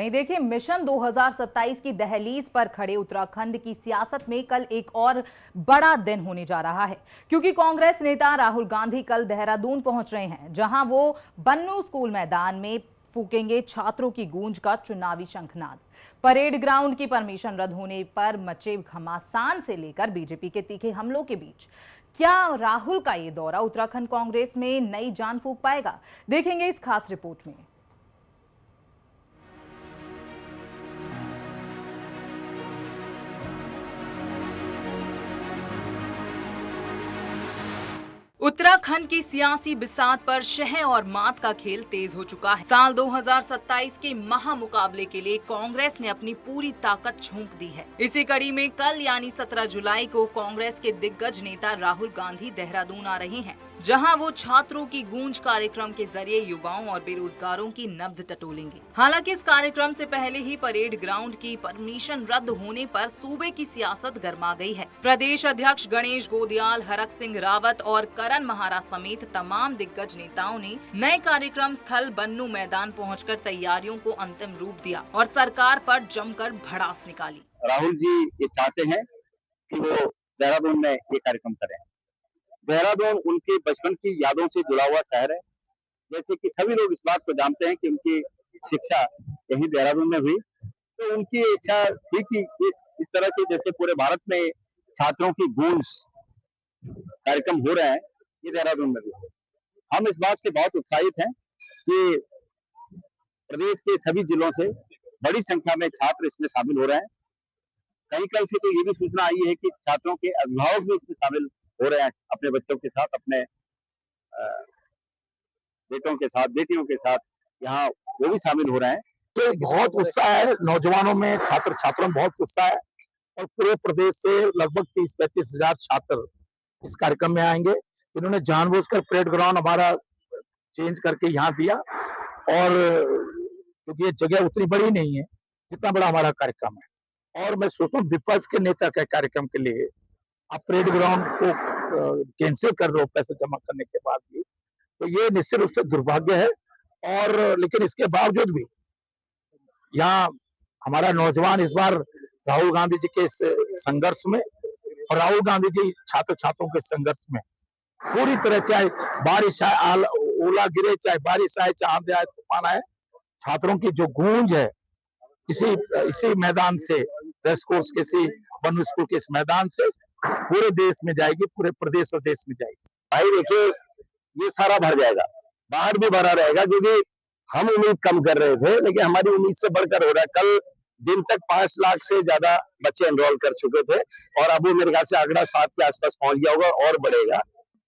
वहीं देखिए, मिशन 2027 की दहलीज पर खड़े उत्तराखंड की सियासत में कल एक और बड़ा दिन होने जा रहा है, क्योंकि कांग्रेस नेता राहुल गांधी कल देहरादून पहुंच रहे हैं, जहां वो बन्नू स्कूल मैदान में फूकेंगे छात्रों की गूंज का चुनावी शंखनाद। परेड ग्राउंड की परमिशन रद्द होने पर मचे घमासान से लेकर बीजेपी के तीखे हमलों के बीच क्या राहुल का ये दौरा उत्तराखंड कांग्रेस में नई जान फूंक पाएगा, देखेंगे इस खास रिपोर्ट में। उत्तराखंड की सियासी बिसात पर शह और मात का खेल तेज हो चुका है। साल 2027 के महामुकाबले के लिए कांग्रेस ने अपनी पूरी ताकत झोंक दी है। इसी कड़ी में कल यानी 17 जुलाई को कांग्रेस के दिग्गज नेता राहुल गांधी देहरादून आ रहे हैं, जहां वो छात्रों की गूंज कार्यक्रम के जरिए युवाओं और बेरोजगारों की नब्ज टटोलेंगे। हालांकि इस कार्यक्रम से पहले ही परेड ग्राउंड की परमिशन रद्द होने पर सूबे की सियासत गर्मा गई है। प्रदेश अध्यक्ष गणेश गोदियाल, हरक सिंह रावत और करण महारा समेत तमाम दिग्गज नेताओं ने नए कार्यक्रम स्थल बन्नू मैदान पहुंचकर तैयारियों को अंतिम रूप दिया और सरकार पर जमकर भड़ास निकाली। राहुल जी ये चाहते हैं कि वो देहरादून में ये कार्यक्रम करें। देहरादून उनके बचपन की यादों से जुड़ा हुआ शहर है। जैसे कि सभी लोग इस बात को जानते हैं कि उनकी शिक्षा यहीं देहरादून में हुई, तो उनकी इच्छा थी कि इस तरह के जैसे पूरे भारत में छात्रों की गूंज कार्यक्रम हो रहे हैं, ये देहरादून में भी हो। हम इस बात से बहुत उत्साहित हैं कि प्रदेश के सभी जिलों से बड़ी संख्या में छात्र इसमें शामिल हो रहे हैं। कल से तो ये भी सूचना आई है कि छात्रों के अभिभावक भी इसमें शामिल हो रहे हैं, अपने बच्चों के साथ, अपने बेटों के साथ, बेटियों के साथ यहाँ वो भी शामिल हो रहे हैं। तो बहुत उत्साह है नौजवानों में, छात्रों में बहुत उत्साह है और पूरे प्रदेश से लगभग 30-35 हजार छात्र इस कार्यक्रम में आएंगे। इन्होंने जानबूझकर परेड ग्राउंड हमारा चेंज करके यहाँ दिया, और क्योंकि ये जगह उतनी बड़ी नहीं है जितना बड़ा हमारा कार्यक्रम है, और मैं सोचता हूँ विपक्ष के नेता के कार्यक्रम के लिए आप परेड ग्राउंड को कैंसिल कर रहे हो पैसे जमा करने के बाद भी, तो ये निश्चित रूप से दुर्भाग्य है। और लेकिन इसके बावजूद भी यहाँ हमारा नौजवान इस बार राहुल गांधी जी के इस संघर्ष में और राहुल गांधी जी छात्रों के संघर्ष में पूरी तरह, चाहे बारिश आए, ओला गिरे, चाहे बारिश आए, चाहे आंधी आए, तूफान आए, छात्रों की जो गूंज है इसी मैदान से, रेस कोर्स के इसी बन्नू स्कूल के इस मैदान से पूरे देश में जाएगी, पूरे प्रदेश और देश में जाएगी। भाई देखिए, ये सारा भर जाएगा, बाहर भी भरा रहेगा, क्योंकि हम उम्मीद कम कर रहे थे, लेकिन हमारी उम्मीद से बढ़कर हो रहा है। कल दिन तक 5 लाख से ज्यादा बच्चे एनरोल कर चुके थे, और अब मेरे ख्याल से आंकड़ा 7 के आसपास पहुंच गया होगा और बढ़ेगा।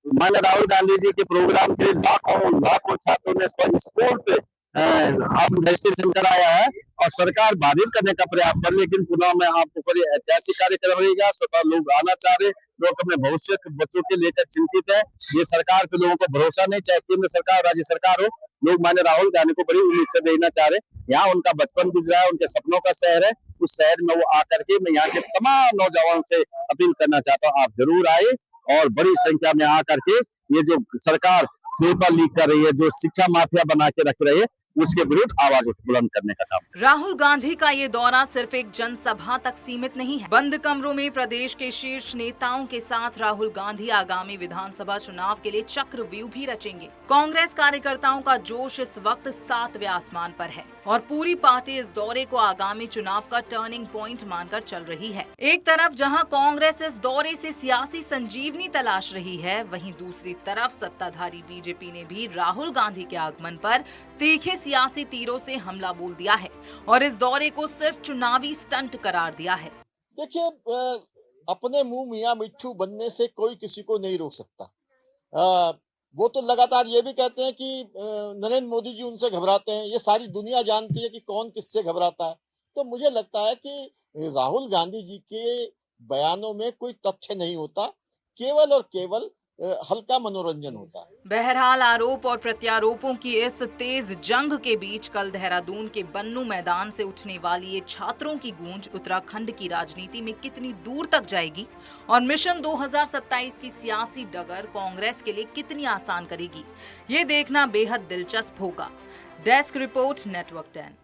माननीय राहुल गांधी जी के प्रोग्राम के लिए लाखों छात्रों ने स्वतः हम रजिस्ट्रेशन कराया है, और सरकार बाधित करने का प्रयास कर, लेकिन पुनः में आपको बड़ी ऐतिहासिक कार्यक्रम रहेगा। स्वतः लोग आना चाह रहे, लोग अपने भविष्य के बच्चों के लेकर चिंतित है। ये सरकार पे लोगों को भरोसा नहीं, चाहे केंद्र सरकार, राज्य सरकार हो, लोग माननीय राहुल गांधी को बड़ी उम्मीद से देखना चाह रहे। यहाँ उनका बचपन गुजरा है, उनके सपनों का शहर है, उस शहर में वो आकर के, मैं यहाँ के तमाम नौजवानों से अपील करना चाहता हूँ, आप जरूर आए और बड़ी संख्या में आकर के ये जो सरकार पेपर लीक कर रही है, जो शिक्षा माफिया बना के रख रही है, उसके विरुद्ध आवाज बुलंद करने का काम। राहुल गांधी का ये दौरा सिर्फ एक जनसभा तक सीमित नहीं है। बंद कमरों में प्रदेश के शीर्ष नेताओं के साथ राहुल गांधी आगामी विधानसभा चुनाव के लिए चक्रव्यूह भी रचेंगे। कांग्रेस कार्यकर्ताओं का जोश इस वक्त 7वें आसमान पर है और पूरी पार्टी इस दौरे को आगामी चुनाव का टर्निंग पॉइंट मानकर चल रही है। एक तरफ जहां कांग्रेस इस दौरे से सियासी संजीवनी तलाश रही है, वहीं दूसरी तरफ सत्ताधारी बीजेपी ने भी राहुल गांधी के आगमन पर तीखे सियासी तीरों से हमला बोल दिया है और इस दौरे को सिर्फ चुनावी स्टंट करार दिया है। देखिए, अपने मुंह मियां मिट्ठू बनने से कोई किसी को नहीं रोक सकता। वो तो लगातार ये भी कहते हैं कि नरेंद्र मोदी जी उनसे घबराते हैं। ये सारी दुनिया जानती है कि कौन किससे घबराता है। तो मुझे लगता है कि राहुल गांधी जी के बयानों में कोई तथ्य नहीं होता, केवल और केवल हल्का मनोरंजन होता है। बहरहाल आरोप और प्रत्यारोपों की इस तेज जंग के बीच कल देहरादून के बन्नू मैदान से उठने वाली ये छात्रों की गूंज उत्तराखंड की राजनीति में कितनी दूर तक जाएगी और मिशन 2027 की सियासी डगर कांग्रेस के लिए कितनी आसान करेगी, ये देखना बेहद दिलचस्प होगा। Desk report, network 10।